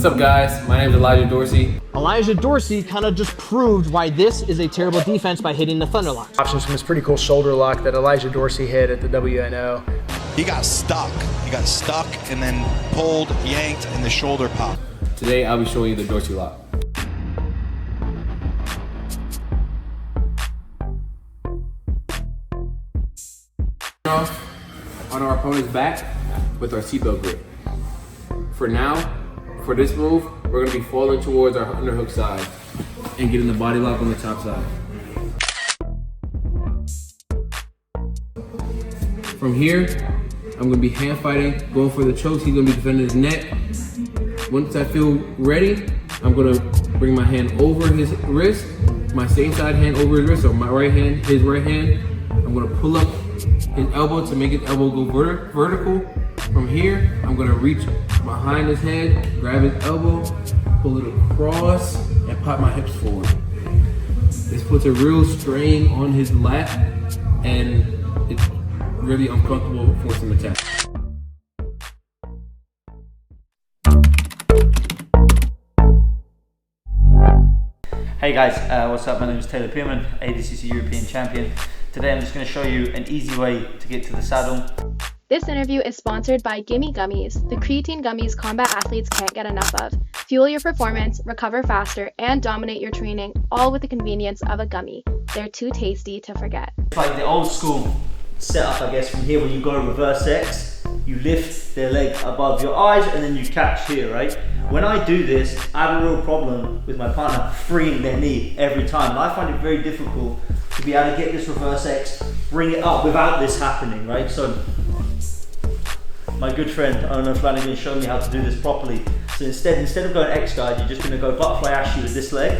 What's up, guys? My name is Elijah Dorsey. Elijah Dorsey kind of just proved why this is a terrible defense by hitting the thunder lock. Options from this pretty cool shoulder lock that Elijah Dorsey hit at the WNO. He got stuck. He got stuck and then pulled, yanked, and the shoulder popped. Today, I'll be showing you the Dorsey Lock. On our opponent's back with our seatbelt grip. For now, for this move, we're gonna be falling towards our underhook side and getting the body lock on the top side. From here, I'm gonna be hand fighting, going for the chokes. He's gonna be defending his neck. Once I feel ready, I'm gonna bring my hand over his wrist, my same side hand over his wrist, so my right hand, his right hand. I'm gonna pull up his elbow to make his elbow go vertical. From here, I'm gonna reach behind his head, grab his elbow, pull it across, and pop my hips forward. This puts a real strain on his lat, and it's really uncomfortable forcing him to tap. Hey guys, what's up? My name is Taylor Pearman, ADCC European Champion. Today I'm just going to show you an easy way to get to the saddle. This interview is sponsored by Gimme Gummies, the creatine gummies combat athletes can't get enough of. Fuel your performance, recover faster, and dominate your training, all with the convenience of a gummy. They're too tasty to forget. It's like the old school setup, I guess, from here when you go reverse X, you lift their leg above your eyes and then you catch here, right? When I do this, I have a real problem with my partner freeing their knee every time. And I find it very difficult to be able to get this reverse X, bring it up without this happening, right? So my good friend, owner Flanagan, showed me how to do this properly. So instead of going X guard, you're just gonna go butterfly ashi with this leg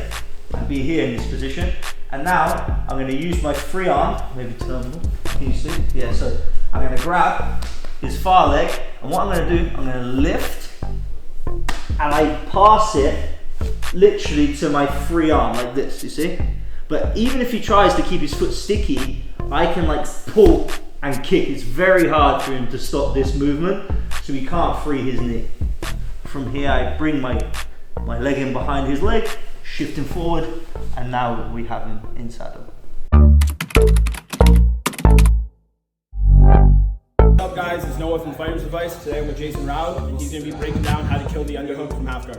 and be here in this position. And now I'm gonna use my free arm, maybe turn, can you see? Yeah, so I'm gonna grab his far leg, and what I'm gonna do, I'm gonna lift, and I pass it literally to my free arm like this, you see? But even if he tries to keep his foot sticky, I can like pull and kick. It's very hard for him to stop this movement, so he can't free his knee. From here, I bring my leg in behind his leg, shift him forward, and now we have him in saddle. What's up, guys? It's Noah from Fighter's Advice. Today I'm with Jason Rao, and he's going to be breaking down how to kill the underhook from half guard.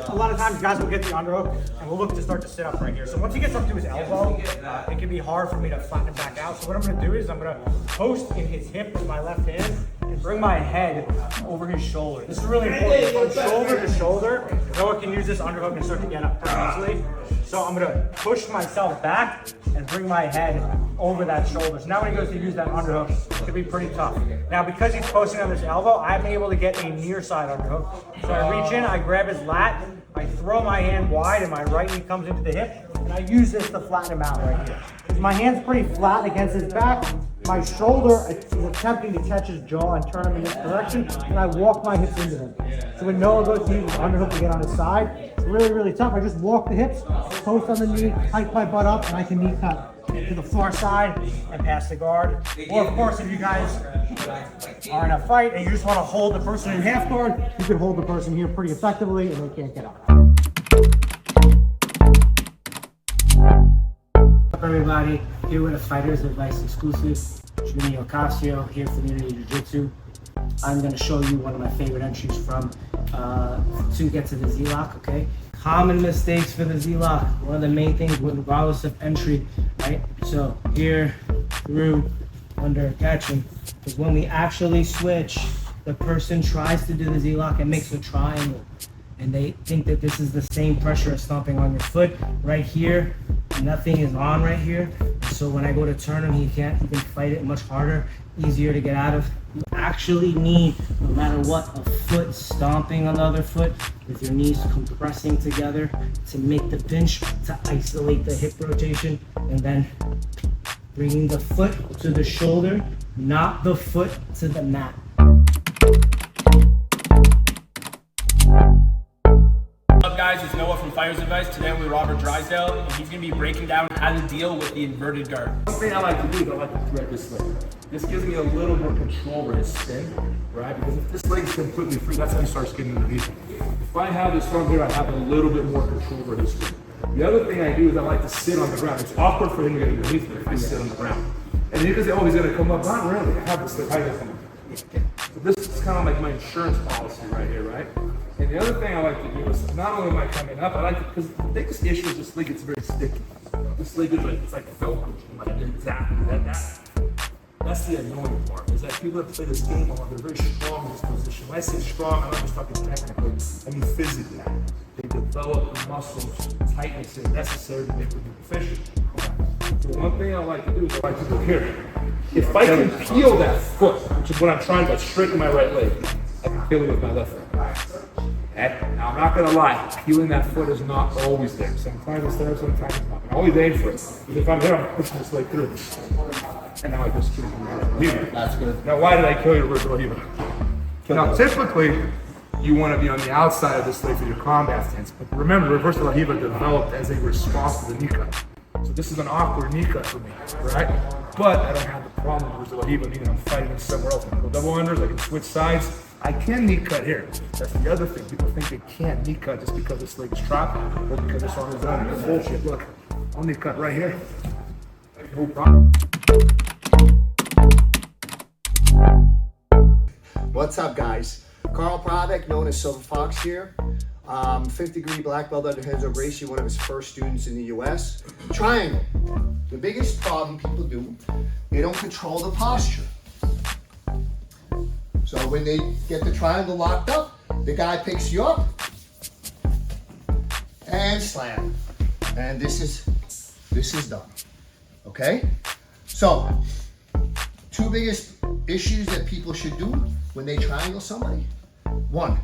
A lot of times guys will get the underhook and we'll look to start to sit up right here. So once he gets up to his elbow, it can be hard for me to flatten him back out. So what I'm going to do is I'm going to post in his hip with my left hand and bring my head over his shoulder. This is really important. From shoulder to shoulder, Noah can use this underhook and start to get up pretty easily. So I'm going to push myself back and bring my head over that shoulder. So now when he goes to use that underhook, it can be pretty tough. Now because he's posting on his elbow, I'm able to get a near side underhook. So I reach in, I grab his lat, I throw my hand wide and my right knee comes into the hip, and I use this to flatten him out right here. My hand's pretty flat against his back. My shoulder is attempting to catch his jaw and turn him in this direction, and I walk my hips into him. So when Noah goes to use his underhook to get on his side, it's really, really tough. I just walk the hips, post on the knee, hike my butt up, and I can knee cut to the far side and pass the guard. Or of course, if you guys are in a fight and you just want to hold the person in half guard, you can hold the person here pretty effectively and they can't get up. What's up, everybody? Here with a Fighter's Advice exclusive. Junny Ocasio here for Unity Jiu-Jitsu. I'm going to show you one of my favorite entries from to get to the Z-Lock, okay? Common mistakes for the Z-Lock. One of the main things regardless of entry, right? So here, through, under, catching, is when we actually switch, the person tries to do the Z-Lock and makes a triangle. And they think that this is the same pressure as stomping on your foot. Right here, nothing is on right here. So when I go to turn him, he can fight it much harder, easier to get out of. You actually need, no matter what, a foot stomping on the other foot with your knees compressing together to make the pinch, to isolate the hip rotation, and then bringing the foot to the shoulder, not the foot to the mat. What's up, guys? It's Noah from Fighter's Advice. Today I'm with Robert Drysdale, and he's going to be breaking down how to deal with the inverted guard. One thing I like to do is I like to thread this leg. This gives me a little more control over his spin, right? Because if this leg is completely free, that's how he starts getting underneath it. If I have this from here, I have a little bit more control over his spin. The other thing I do is I like to sit on the ground. It's awkward for him to get underneath me if I sit on the ground. And you can say, oh, he's gonna come up. Not really. I have this leg. I come up. So this is kind of like my insurance policy right here, right? And the other thing I like to do is not only am I coming up, I like to, because the biggest issue is this leg gets very sticky. This leg is like, it's like Velcro. Like exactly that's the annoying part, is that people that play this game, they're very strong in this position. When I say strong, I'm not just talking technically, I mean physically. They develop the muscles, tightness necessary to make them efficient. So one thing I like to do is I like to go here. If I can peel that foot, which is what I'm trying to straighten my right leg, I can peel it with my left leg. Okay? Now I'm not gonna lie, peeling that foot is not always there. Sometimes it's there, sometimes it's not. I always aim for it. Because if I'm here, I'm pushing this leg through. And now I just kill him. That's good. Now why did I kill your Reverse De La Riva? Now typically, you want to be on the outside of this leg for your combat stance. But remember, Reverse De La Riva developed as a response to the knee cut. So this is an awkward knee cut for me, right? But I don't have the problem with Reverse De La Riva, meaning I'm fighting somewhere else. I can go double unders, I can switch sides. I can knee cut here. That's the other thing. People think they can't knee cut just because this leg is trapped or because it's on his own. That's bullshit. Look, I'll knee cut right here. No problem. What's up, guys? Karel Pravec, known as Silver Fox here. 5th degree black belt under Renzo Gracie, one of his first students in the US. Triangle. The biggest problem people do, they don't control the posture. So when they get the triangle locked up, the guy picks you up and slam. And this is done. Okay? So, 2 biggest issues that people should do when they triangle somebody. 1,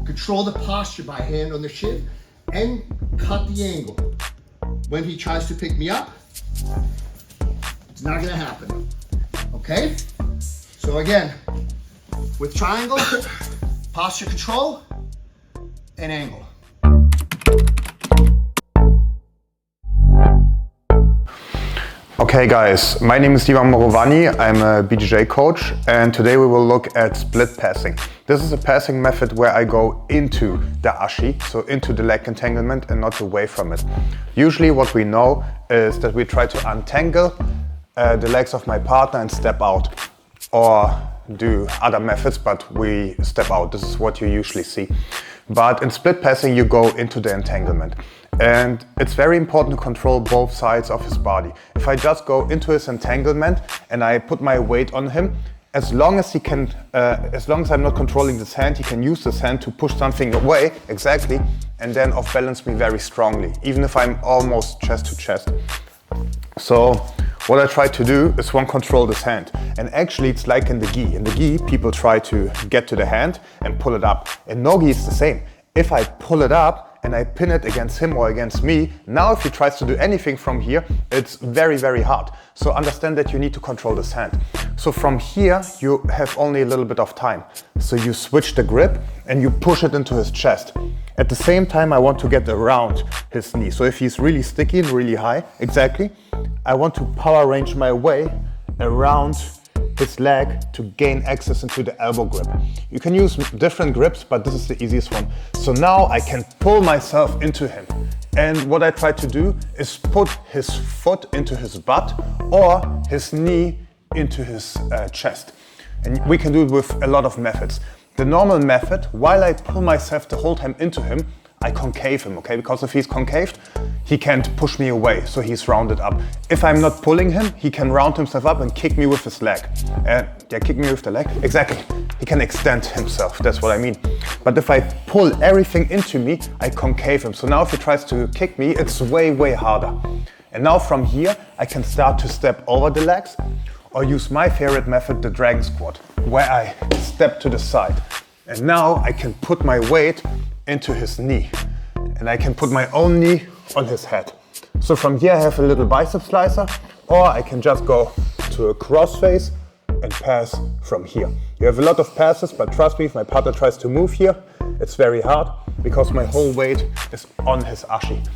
control the posture by hand on the shin and cut the angle. When he tries to pick me up, it's not gonna happen, okay? So again, with triangle, posture control and angle. Okay guys, my name is Dima Murovanni, I'm a BJJ coach, and today we will look at split passing. This is a passing method where I go into the ashi, so into the leg entanglement and not away from it. Usually what we know is that we try to untangle the legs of my partner and step out, or do other methods, but we step out. This is what you usually see. But in split passing you go into the entanglement. And it's very important to control both sides of his body. If I just go into his entanglement and I put my weight on him, as long as he can, as long as I'm not controlling this hand, he can use this hand to push something away, exactly, and then off balance me very strongly, even if I'm almost chest to chest. So what I try to do is control this hand. And actually it's like in the gi. In the gi, people try to get to the hand and pull it up. In no-gi it's the same. If I pull it up and I pin it against him or against me, now if he tries to do anything from here, it's very, very hard. So understand that you need to control this hand. So from here, you have only a little bit of time. So you switch the grip and you push it into his chest. At the same time, I want to get around his knee. So if he's really sticky and really high, exactly, I want to power range my way around his leg to gain access into the elbow grip. You can use different grips, but this is the easiest one. So now I can pull myself into him. And what I try to do is put his foot into his butt or his knee into his chest. And we can do it with a lot of methods. The normal method, while I pull myself the whole time into him, I concave him, okay? Because if he's concaved, he can't push me away, so he's rounded up. If I'm not pulling him, he can round himself up and kick me with his leg. Yeah, kick me with the leg, exactly. He can extend himself, that's what I mean. But if I pull everything into me, I concave him. So now if he tries to kick me, it's way, way harder. And now from here, I can start to step over the legs or use my favorite method, the dragon squat, where I step to the side. And now I can put my weight into his knee. And I can put my own knee on his head. So from here I have a little bicep slicer, or I can just go to a cross face and pass from here. You have a lot of passes, but trust me, if my partner tries to move here, it's very hard because my whole weight is on his ashi.